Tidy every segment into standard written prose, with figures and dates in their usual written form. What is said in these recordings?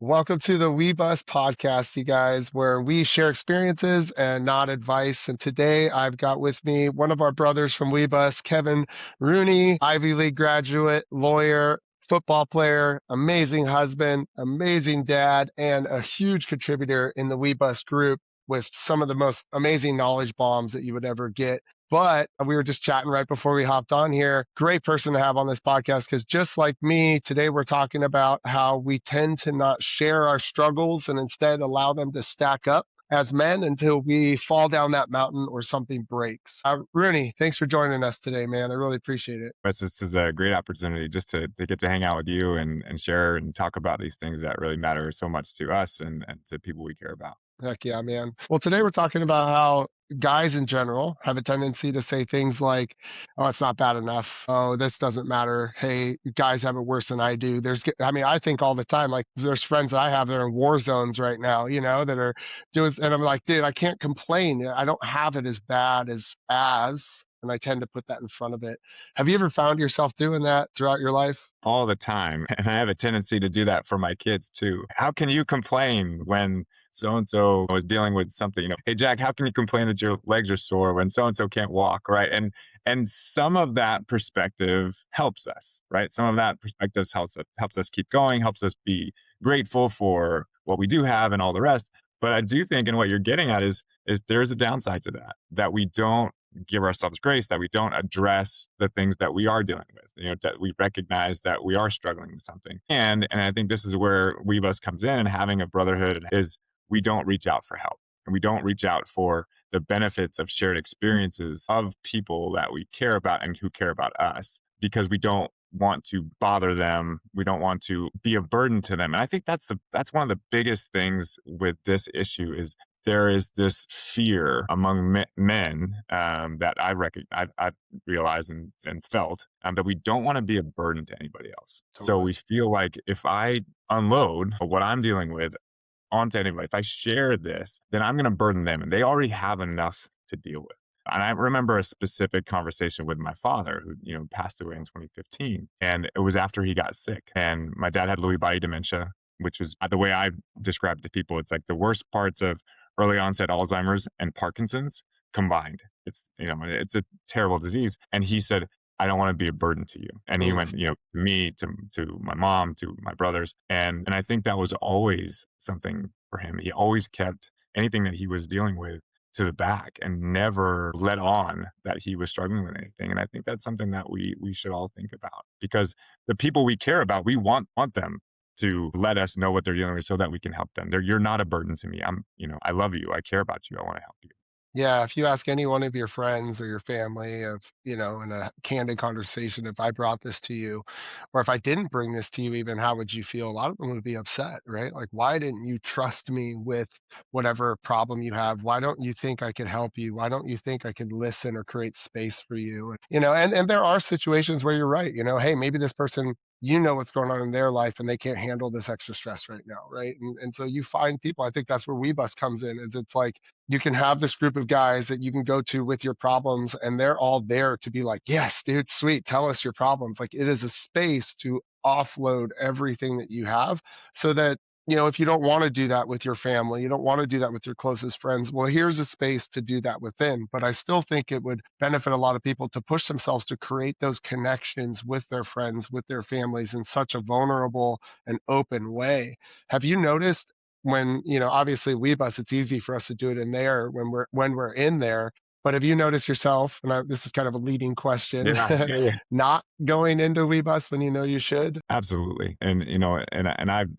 Welcome to the WeBUS podcast, you guys, where we share experiences and not advice. And today I've got with me one of our brothers from WeBUS, Kevin Rooney, Ivy League graduate, lawyer, football player, amazing husband, amazing dad, and a huge contributor in the WeBUS group with some of the most amazing knowledge bombs that you would ever get. But we were just chatting right before we hopped on here. Great person to have on this podcast because just like me, today we're talking about how we tend to not share our struggles and instead allow them to stack up as men until we fall down that mountain or something breaks. Rooney, thanks for joining us today, man. I really appreciate it. Wes, this is a great opportunity just to get to hang out with you and share and talk about these things that really matter so much to us and to people we care about. Heck yeah, man. Well, today we're talking about how guys in general have a tendency to say things like, oh, it's not bad enough. Oh, this doesn't matter. Hey, guys have it worse than I do. I think all the time, like there's friends that I have that are in war zones right now, that are doing, and I'm like, dude, I can't complain. I don't have it as bad and I tend to put that in front of it. Have you ever found yourself doing that throughout your life? All the time. And I have a tendency to do that for my kids too. How can you complain when so and so was dealing with something? Hey Jack, how can you complain that your legs are sore when so and so can't walk, right? And some of that perspective helps us, right? Some of that perspective helps us keep going, helps us be grateful for what we do have and all the rest. But I do think, and what you're getting at is there's a downside to that we don't give ourselves grace, that we don't address the things that we are dealing with, that we recognize that we are struggling with something. And I think this is where WeBUS comes in, and having a brotherhood is we don't reach out for help, and we don't reach out for the benefits of shared experiences of people that we care about and who care about us, because we don't want to bother them. We don't want to be a burden to them. And I think that's one of the biggest things with this issue is there is this fear among men that I've realized and felt that we don't want to be a burden to anybody else. So Totally. we feel like if I unload what I'm dealing with onto anybody, if I share this, then I'm going to burden them, and they already have enough to deal with. And I remember a specific conversation with my father who, passed away in 2015. And it was after he got sick. And my dad had Lewy body dementia, which was the way I describe it to people. It's like the worst parts of early onset Alzheimer's and Parkinson's combined. It's a terrible disease. And he said, I don't want to be a burden to you. And he Oof. went, me, to my mom, to my brothers. And I think that was always something for him. He always kept anything that he was dealing with to the back and never let on that he was struggling with anything. And I think that's something that we should all think about, because the people we care about, we want them to let us know what they're dealing with so that we can help them. You're not a burden to me. I love you. I care about you. I want to help you. Yeah, if you ask any one of your friends or your family in a candid conversation, if I brought this to you, or if I didn't bring this to you even, how would you feel? A lot of them would be upset, right? Like, why didn't you trust me with whatever problem you have? Why don't you think I could help you? Why don't you think I could listen or create space for you? And there are situations where you're right, hey, maybe this person, what's going on in their life and they can't handle this extra stress right now, right? And so you find people, I think that's where WeBus comes in, is it's like you can have this group of guys that you can go to with your problems, and they're all there to be like, yes, dude, sweet, tell us your problems. Like, it is a space to offload everything that you have, so that if you don't want to do that with your family, you don't want to do that with your closest friends, well, here's a space to do that within. But I still think it would benefit a lot of people to push themselves to create those connections with their friends, with their families, in such a vulnerable and open way. Have you noticed, when obviously WeBus, it's easy for us to do it in there when we're in there, but have you noticed yourself, and this is kind of a leading question, Yeah, yeah, yeah. not going into WeBus when you should? Absolutely. And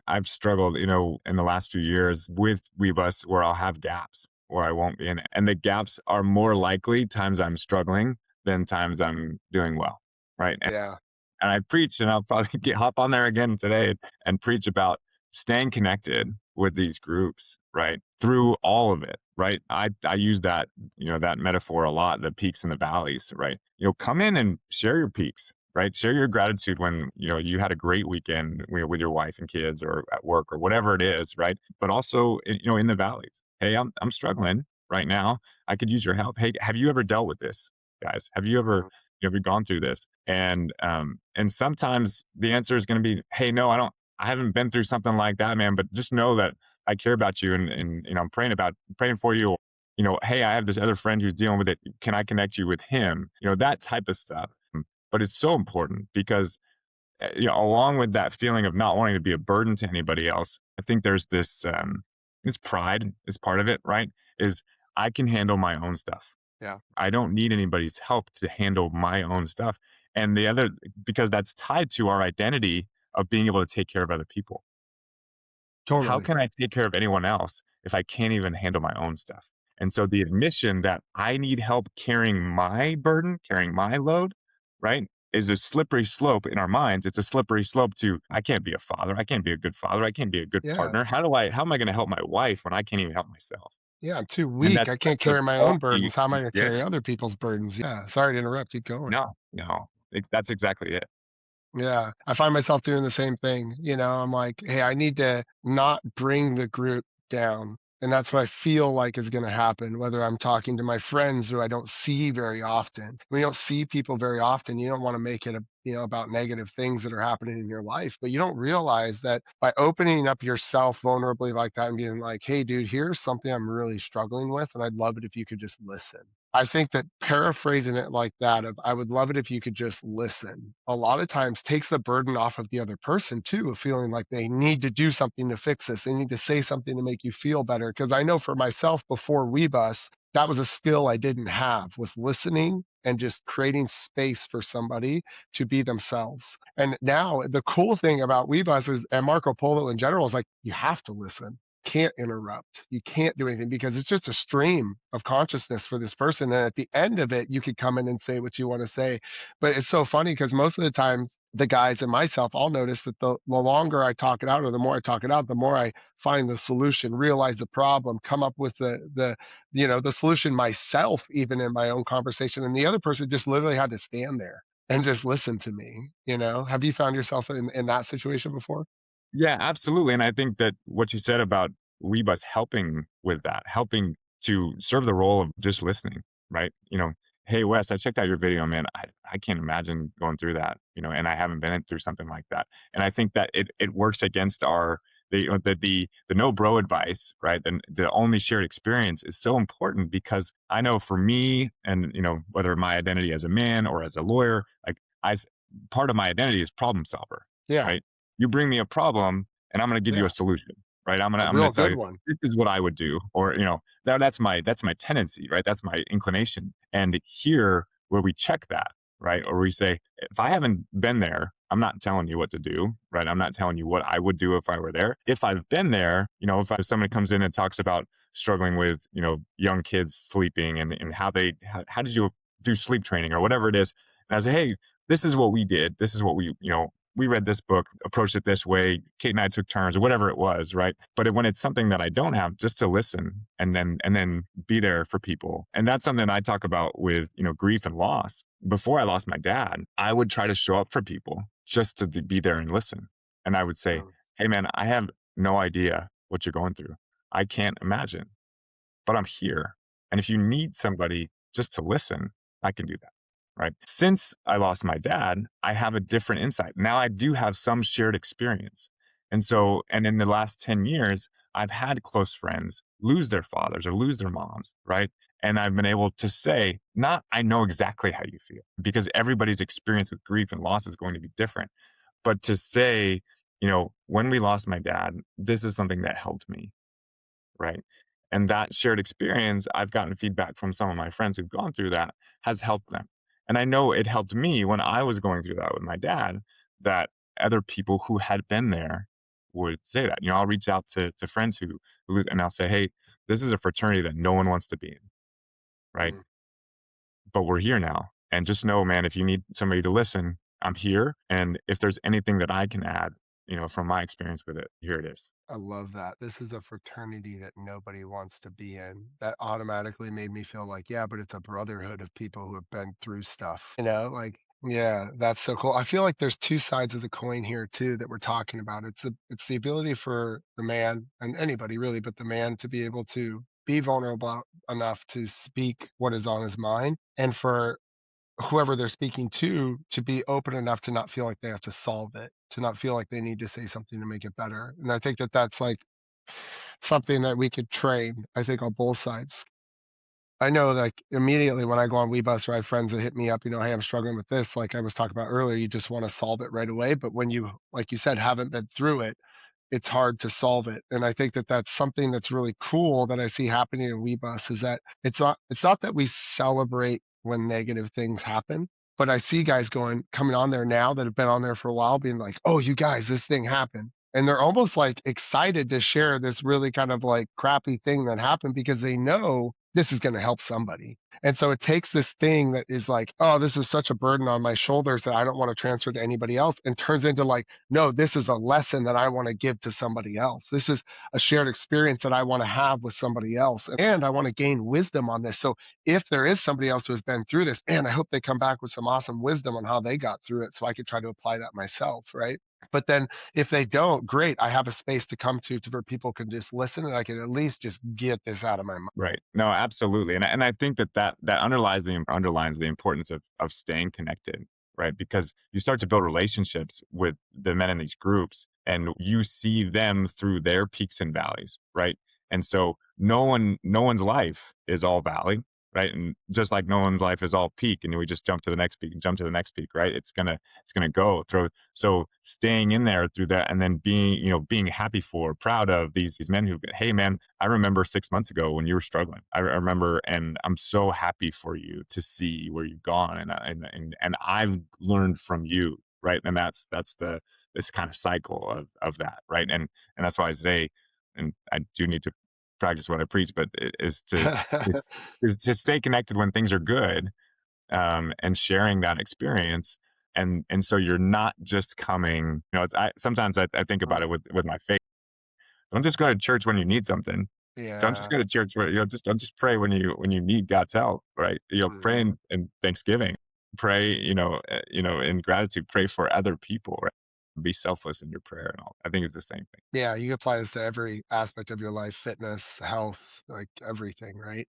I've struggled, in the last few years with WeBus, where I'll have gaps where I won't be in it. And the gaps are more likely times I'm struggling than times I'm doing well. Right. Yeah. And I preach, and I'll probably hop on there again today and preach about staying connected with these groups, right? Through all of it, right? I use that metaphor a lot, the peaks and the valleys, right? Come in and share your peaks, right? Share your gratitude when, you had a great weekend with your wife and kids or at work or whatever it is, right? But also, in the valleys. Hey, I'm struggling right now. I could use your help. Hey, have you ever dealt with this, guys? Have you ever, gone through this? And sometimes the answer is going to be, hey, no, I haven't been through something like that, man, but just know that I care about you and I'm praying for you. Hey, I have this other friend who's dealing with it. Can I connect you with him? That type of stuff. But it's so important because along with that feeling of not wanting to be a burden to anybody else, I think there's this pride is part of it, right? Is I can handle my own stuff. Yeah, I don't need anybody's help to handle my own stuff. And the other, because that's tied to our identity of being able to take care of other people. How totally. can I take care of anyone else if I can't even handle my own stuff? And so the admission that I need help carrying my burden, carrying my load, right, is a slippery slope in our minds. It's a slippery slope to I can't be a father. I can't be a good father. I can't be a good Yeah. partner. How am I going to help my wife when I can't even help myself? Yeah, I'm too And weak. that's I such can't a carry my own faulty burdens. How am I gonna yeah, carry other people's burdens? Yeah, sorry to interrupt, keep going. no, no. That's exactly it. Yeah, I find myself doing the same thing, I'm like, "Hey, I need to not bring the group down," and that's what I feel like is gonna happen, whether I'm talking to my friends who I don't see very often. When you don't see people very often, you don't wanna make it about negative things that are happening in your life, but you don't realize that by opening up yourself vulnerably like that and being like, "Hey, dude, here's something I'm really struggling with, and I'd love it if you could just listen." I think that paraphrasing it like that of I would love it if you could just listen, a lot of times takes the burden off of the other person too, of feeling like they need to do something to fix this. They need to say something to make you feel better. Cause I know for myself before WeBUS, that was a skill I didn't have was listening and just creating space for somebody to be themselves. And now the cool thing about WeBUS is and Marco Polo in general is like you have to listen can't interrupt. You can't do anything because it's just a stream of consciousness for this person. And at the end of it, you could come in and say what you want to say. But it's so funny because most of the times, the guys and myself, I'll notice that the longer I talk it out or the more I talk it out, the more I find the solution, realize the problem, come up with the solution myself, even in my own conversation. And the other person just literally had to stand there and just listen to me. Have you found yourself in that situation before? Yeah, absolutely. And I think that what you said about WeBus helping with that, helping to serve the role of just listening, right? Hey Wes, I checked out your video, man. I can't imagine going through that, and I haven't been through something like that. And I think that it works against our the no bro advice, right? The only shared experience is so important because I know for me, and whether my identity as a man or as a lawyer, like part of my identity is problem solver, Yeah. right? You bring me a problem and I'm going to give you a Yeah. solution, right? I'm going A to I'm going real to tell good you one. this is what I would do, or that's my tendency, right? That's my inclination. And here where we check that, right, or we say if I haven't been there, I'm not telling you what to do, right? I'm not telling you what I would do if I were there. If I've been there, if somebody comes in and talks about struggling with young kids sleeping and how did you do sleep training or whatever it is, and I say, hey, this is what we did. This is what we read this book, approached it this way. Kate and I took turns, or whatever it was, right? But when it's something that I don't have, just to listen and then be there for people, and that's something I talk about with grief and loss. Before I lost my dad, I would try to show up for people just to be there and listen, and I would say, Mm, "Hey, man, I have no idea what you're going through. I can't imagine, but I'm here, and if you need somebody just to listen, I can do that." Right? Since I lost my dad, I have a different insight. Now I do have some shared experience. mm, And in the last 10 years, I've had close friends lose their fathers or lose their moms, right? And I've been able to say, not I know exactly how you feel, because everybody's experience with grief and loss is going to be different. But to say, when we lost my dad, this is something that helped me, right? And that shared experience, I've gotten feedback from some of my friends who've gone through that has helped them. And I know it helped me when I was going through that with my dad, that other people who had been there would say that. I'll reach out to friends and I'll say, hey, this is a fraternity that no one wants to be in, right? mm. But we're here now. And just know, man, if you need somebody to listen, I'm here. And if there's anything that I can add, from my experience with it, here it is. I love that. This is a fraternity that nobody wants to be in. That automatically made me feel like, yeah, but it's a brotherhood of people who have been through stuff. Like, yeah, that's so cool. I feel like there's two sides of the coin here too that we're talking about. It's the ability for the man and anybody really, but the man to be able to be vulnerable enough to speak what is on his mind and for whoever they're speaking to be open enough to not feel like they have to solve it, to not feel like they need to say something to make it better. And I think that that's like something that we could train, I think, on both sides. I know, like, immediately when I go on WeBus or I have friends that hit me up, "Hey, I'm struggling with this," like I was talking about earlier, you just wanna solve it right away, but when you, like you said, haven't been through it, it's hard to solve it. And I think that that's something that's really cool that I see happening in WeBus is that it's not that we celebrate when negative things happen, but I see guys coming on there now that have been on there for a while being like, "Oh, you guys, this thing happened." And they're almost like excited to share this really kind of like crappy thing that happened because they know this is going to help somebody. And so it takes this thing that is like, "Oh, this is such a burden on my shoulders that I don't want to transfer to anybody else," and turns into like, no, this is a lesson that I want to give to somebody else. This is a shared experience that I want to have with somebody else. And I want to gain wisdom on this. So if there is somebody else who has been through this, man, I hope they come back with some awesome wisdom on how they got through it so I could try to apply that myself. Right. But then if they don't, great, I have a space to come to where people can just listen and I can at least just get this out of my mind. Right. No, absolutely. And I think that underlines the importance of staying connected, right? Because you start to build relationships with the men in these groups and you see them through their peaks and valleys, right? And so no one's life is all valley, right? And just like no one's life is all peak and we just jump to the next peak and jump to the next peak, right? It's gonna go through. So staying in there through that and then being happy for, proud of these men who, hey man, I remember 6 months ago when you were struggling. I remember, and I'm so happy for you to see where you've gone, and I've learned from you, right? And that's the this kind of cycle of that, right? And that's why I say, and I do need to practice what I preach, but is, is to stay connected when things are good, and sharing that experience. And so you're not just coming, sometimes I think about it with my faith. Don't just go to church when you need something. Don't just Yeah. go to church where, just don't just pray when you need God's help, right? Pray Mhm. in thanksgiving, pray, in gratitude, pray for other people, right? Be selfless in your prayer and all. I think it's the same thing. Yeah, you apply this to every aspect of your life, fitness, health, like everything, right?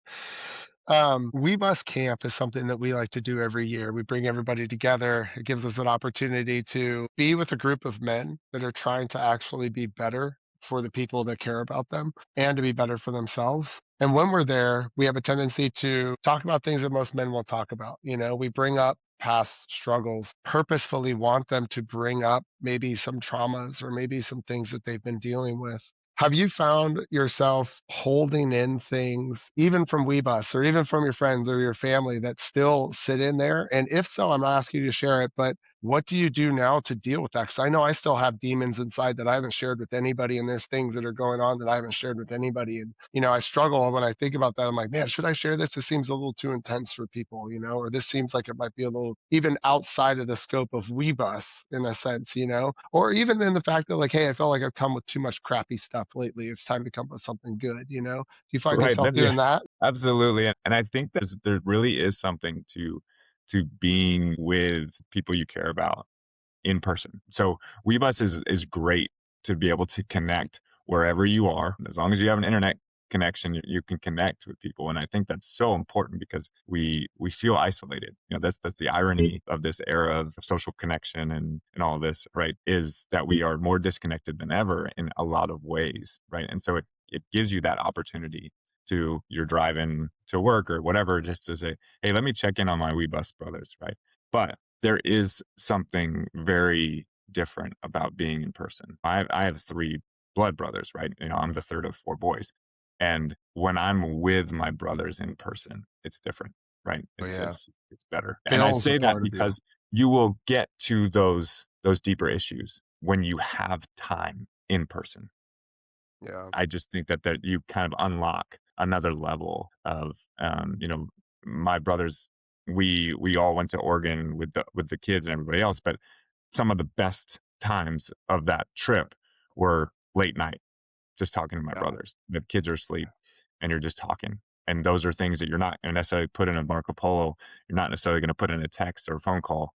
WeBus Camp is something that we like to do every year. We bring everybody together. It gives us an opportunity to be with a group of men that are trying to actually be better for the people that care about them and to be better for themselves. And when we're there, we have a tendency to talk about things that most men won't talk about. We bring up past struggles, purposefully want them to bring up maybe some traumas or maybe some things that they've been dealing with. Have you found yourself holding in things, even from WeBus or even from your friends or your family that still sit in there? And if so, I'm not asking you to share it, but what do you do now to deal with that? Because I know I still have demons inside that I haven't shared with anybody, and there's things that are going on that I haven't shared with anybody. And, I struggle when I think about that. I'm like, man, should I share this? This seems a little too intense for people, or this seems like it might be a little even outside of the scope of WeBus in a sense, or even in the fact that, like, hey, I felt like I've come with too much crappy stuff lately. It's time to come with something good. Do you find Right. yourself Yeah, doing that? absolutely. And I think there really is something to being with people you care about in person. So WeBus is great to be able to connect wherever you are. As long as you have an internet connection, you can connect with people. And I think that's so important because we feel isolated. That's the irony of this era of social connection and all this, right? Is that we are more disconnected than ever in a lot of ways, right? And so it gives you that opportunity to you're driving to work or whatever, just to say, hey, let me check in on my WeBus brothers, right? But there is something very different about being in person. I have 3 blood brothers, right? I'm the 3rd of 4 boys, and when I'm with my brothers in person, it's different, right? Oh, yeah. It's better, and I Bill's a say that part of you. because you will get to those deeper issues when you have time in person. Yeah. I just think that you kind of unlock another level of, my brothers, we all went to Oregon with the kids and everybody else, but some of the best times of that trip were late night, just talking to my Yeah. brothers. The kids are asleep and you're just talking. And those are things that you're not gonna necessarily put in a Marco Polo. You're not necessarily gonna put in a text or a phone call.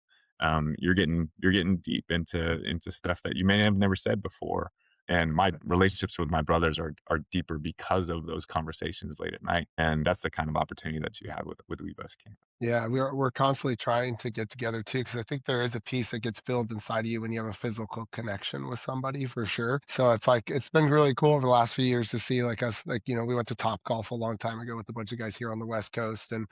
You're getting deep into stuff that you may have never said before. And my relationships with my brothers are deeper because of those conversations late at night. And that's the kind of opportunity that you have with WeBus Camp. Yeah, we're constantly trying to get together too, because I think there is a piece that gets filled inside of you when you have a physical connection with somebody for sure. So it's like it's been really cool over the last few years to see like us like we went to Top Golf a long time ago with a bunch of guys here on the West Coast, and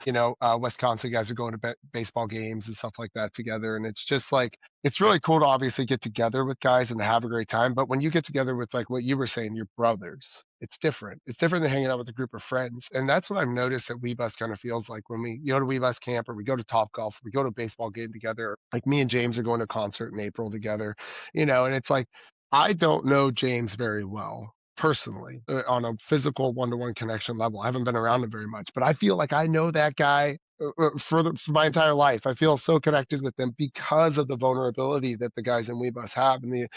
Wisconsin guys are going to baseball games and stuff like that together, and it's just like it's really cool to obviously get together with guys and have a great time. But when you get together with like what you were saying, your brothers, it's different. It's different than hanging out with a group of friends. And that's what I've noticed that WeBUS kind of feels like when we go to WeBUS camp or we go to Top Golf, or we go to a baseball game together. Like me and James are going to a concert in April together, and it's like I don't know James very well personally on a physical one-to-one connection level. I haven't been around him very much, but I feel like I know that guy for my entire life. I feel so connected with them because of the vulnerability that the guys in WeBus have, and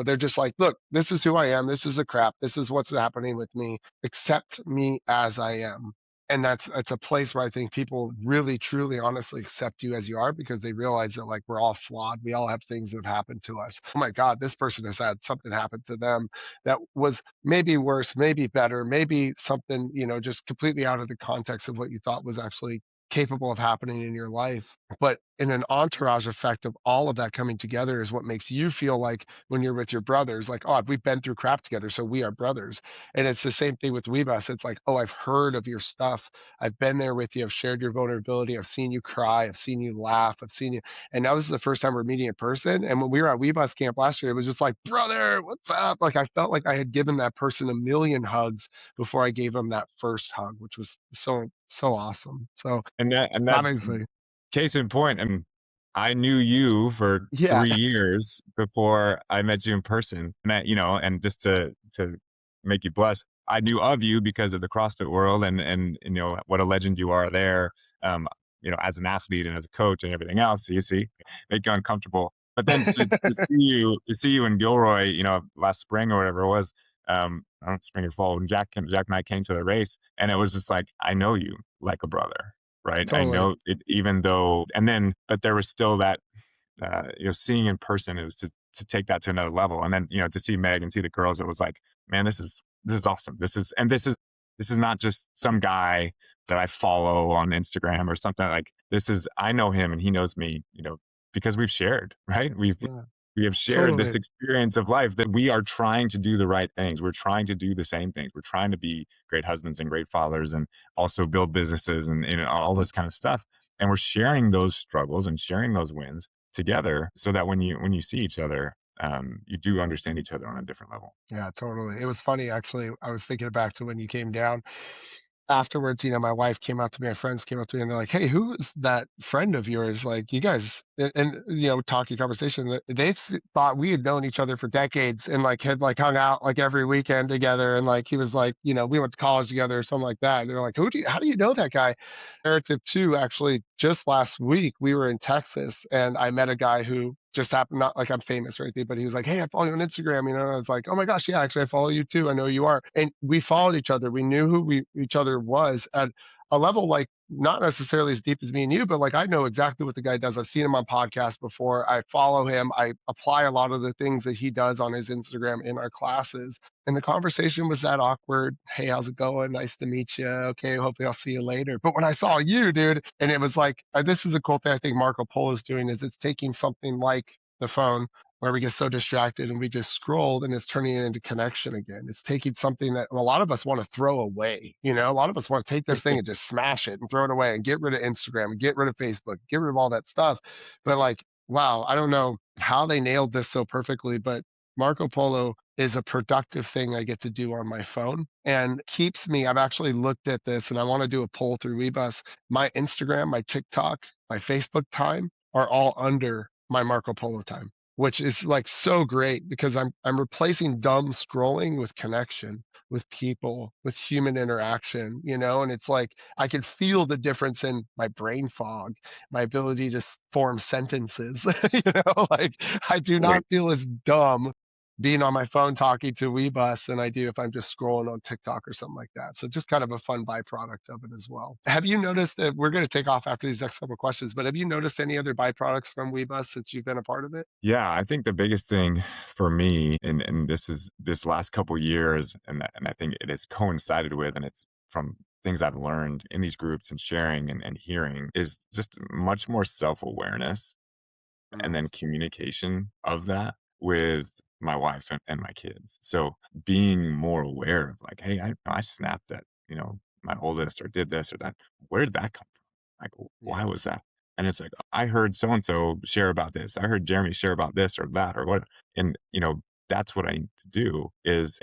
they're just like, look, this is who I am. This is the crap. This is what's happening with me. Accept me as I am. And that's a place where I think people really, truly, honestly accept you as you are because they realize that like we're all flawed. We all have things that have happened to us. Oh my God, this person has had something happen to them that was maybe worse, maybe better, maybe something, just completely out of the context of what you thought was actually capable of happening in your life. But in an entourage effect of all of that coming together is what makes you feel like when you're with your brothers, like, oh, we've been through crap together, so we are brothers. And it's the same thing with Weebus. It's like, oh, I've heard of your stuff. I've been there with you. I've shared your vulnerability. I've seen you cry. I've seen you laugh. I've seen you. And now this is the first time we're meeting in person. And when we were at Weebus camp last year, it was just like, brother, what's up? Like I felt like I had given that person a million hugs before I gave them that first hug, which was so awesome. So And that obviously, case in point, and I knew you for yeah, 3 years before I met you in person, and and just to make you blush, I knew of you because of the CrossFit world and what a legend you are there, um, as an athlete and as a coach and everything else. So you see, make you uncomfortable. But then to see you in Gilroy, last spring or whatever it was, I don't know, spring or fall, when Jack and I came to the race, and it was just like, I know you like a brother. Right? I totally. know it, even though, and then, but there was still that, seeing in person, it was to take that to another level. And then, to see Meg and see the girls, it was like, man, this is awesome. This is not just some guy that I follow on Instagram or something. Like, I know him and he knows me, because we've shared, right? Yeah, We have shared this totally. experience of life, that we are trying to do the right things. We're trying to do the same things. We're trying to be great husbands and great fathers, and also build businesses and all this kind of stuff. And we're sharing those struggles and sharing those wins together, so that when you see each other, you do understand each other on a different level. Yeah, totally. It was funny actually. I was thinking back to when you came down. Afterwards, my wife came up to me, my friends came up to me, and they're like, "Hey, who is that friend of yours?" Like, you guys, talking conversation. Thought we had known each other for decades and like had like hung out like every weekend together. And like he was like, we went to college together or something like that. And they're like, how do you know that guy? Narrative two, actually, just last week we were in Texas and I met a guy who just happened, not like I'm famous or anything, but he was like, "Hey, I follow you on Instagram." And I was like, "Oh my gosh, yeah, actually I follow you too. I know you are." And we followed each other. We knew who each other was at a level like not necessarily as deep as me and you, but like I know exactly what the guy does. I've seen him on podcasts before. I follow him. I apply a lot of the things that he does on his Instagram in our classes. And the conversation was that awkward. "Hey, how's it going? Nice to meet you. Okay, hopefully I'll see you later." But when I saw you, dude, and it was like, this is a cool thing I think Marco Polo is doing is it's taking something like the phone where we get so distracted and we just scroll and it's turning it into connection again. It's taking something that a lot of us want to throw away. A lot of us want to take this thing and just smash it and throw it away and get rid of Instagram and get rid of Facebook, get rid of all that stuff. But like, wow, I don't know how they nailed this so perfectly, but Marco Polo is a productive thing I get to do on my phone and keeps me. I've actually looked at this and I want to do a poll through WeBus. My Instagram, my TikTok, my Facebook time are all under my Marco Polo time, which is like so great because I'm replacing dumb scrolling with connection, with people, with human interaction, and it's like I could feel the difference in my brain fog, my ability to form sentences, like I do not Right. feel as dumb being on my phone talking to WeBus than I do if I'm just scrolling on TikTok or something like that. So just kind of a fun byproduct of it as well. Have you noticed that we're going to take off after these next couple of questions, but have you noticed any other byproducts from WeBus since you've been a part of it? Yeah, I think the biggest thing for me, and this last couple years, and I think it has coincided with, and it's from things I've learned in these groups and sharing and hearing is just much more self-awareness and Mm, then communication of that with my wife and my kids. So being more aware of like, hey, I snapped at, my oldest or did this or that. Where did that come from? Like, why yeah, was that? And it's like, I heard so and so share about this. I heard Jeremy share about this or that or what. And, that's what I need to do is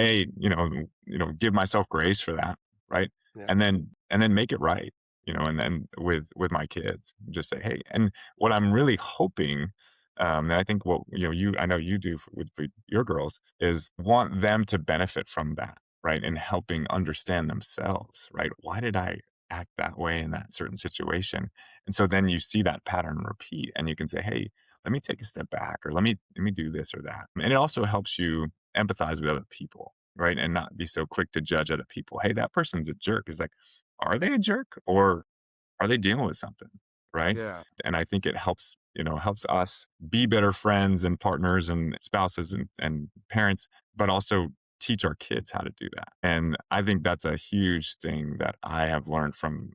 give myself grace for that. Right. yeah, And then make it right. And then with my kids, just say, hey, and what I'm really hoping, and I think what I know you do for your girls is want them to benefit from that, right? And helping understand themselves, right? Why did I act that way in that certain situation? And so then you see that pattern repeat, and you can say, hey, let me take a step back, or let me do this or that. And it also helps you empathize with other people, right? And not be so quick to judge other people. Hey, that person's a jerk. Is like, are they a jerk or are they dealing with something, right? yeah. And I think it helps us be better friends and partners and spouses and parents, but also teach our kids how to do that. And I think that's a huge thing that I have learned from,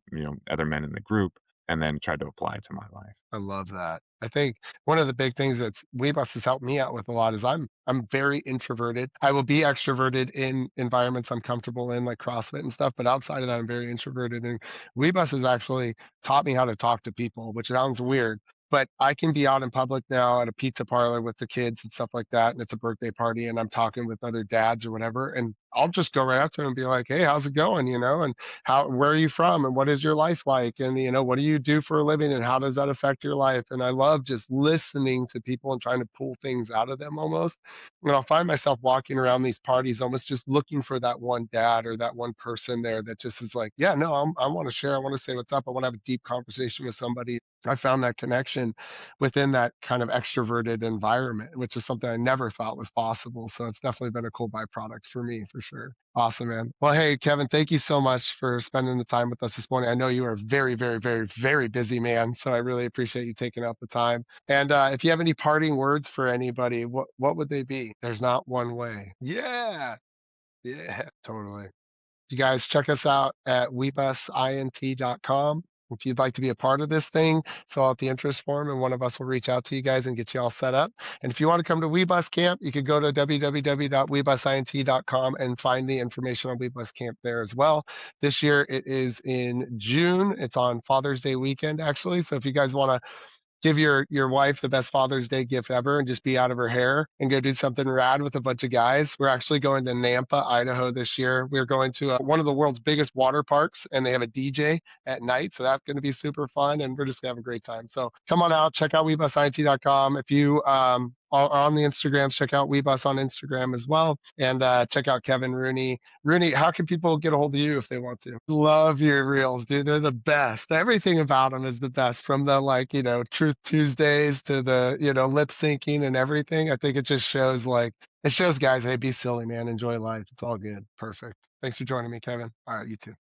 other men in the group and then tried to apply to my life. I love that. I think one of the big things that WeBUS has helped me out with a lot is I'm very introverted. I will be extroverted in environments I'm comfortable in, like CrossFit and stuff, but outside of that, I'm very introverted. And WeBUS has actually taught me how to talk to people, which sounds weird, but I can be out in public now at a pizza parlor with the kids and stuff like that, and it's a birthday party, and I'm talking with other dads or whatever, and I'll just go right up to them and be like, "Hey, how's it going?" And where are you from and what is your life like, and what do you do for a living and how does that affect your life? And I love just listening to people and trying to pull things out of them almost. And I'll find myself walking around these parties almost just looking for that one dad or that one person there that just is like, yeah, no, I want to share, I want to say what's up, I want to have a deep conversation with somebody. I found that connection within that kind of extroverted environment, which is something I never thought was possible. So it's definitely been a cool byproduct for me, for sure. Awesome, man. Well, hey, Kevin, thank you so much for spending the time with us this morning. I know you are a very, very, very, very busy man, so I really appreciate you taking out the time. And if you have any parting words for anybody, what would they be? There's not one way. Yeah, yeah, totally. You guys check us out at webusint.com. If you'd like to be a part of this thing, fill out the interest form and one of us will reach out to you guys and get you all set up. And if you want to come to WeBus Camp, you could go to www.webusint.com and find the information on WeBus Camp there as well. This year it is in June. It's on Father's Day weekend, actually. So if you guys want to give your wife the best Father's Day gift ever and just be out of her hair and go do something rad with a bunch of guys. We're actually going to Nampa, Idaho this year. We're going to one of the world's biggest water parks, and they have a DJ at night, so that's going to be super fun, and we're just going to have a great time. So come on out, check out WeBusIT.com. If you are on the Instagrams, check out WeBus on Instagram as well, and check out Kevin Rooney. Rooney, how can people get a hold of you if they want to? Love your reels, dude. They're the best. Everything about them is the best, from the Truth Tuesdays to the lip syncing and everything. I think it just shows it shows guys, hey, be silly, man. Enjoy life. It's all good. Perfect. Thanks for joining me, Kevin. All right, you too.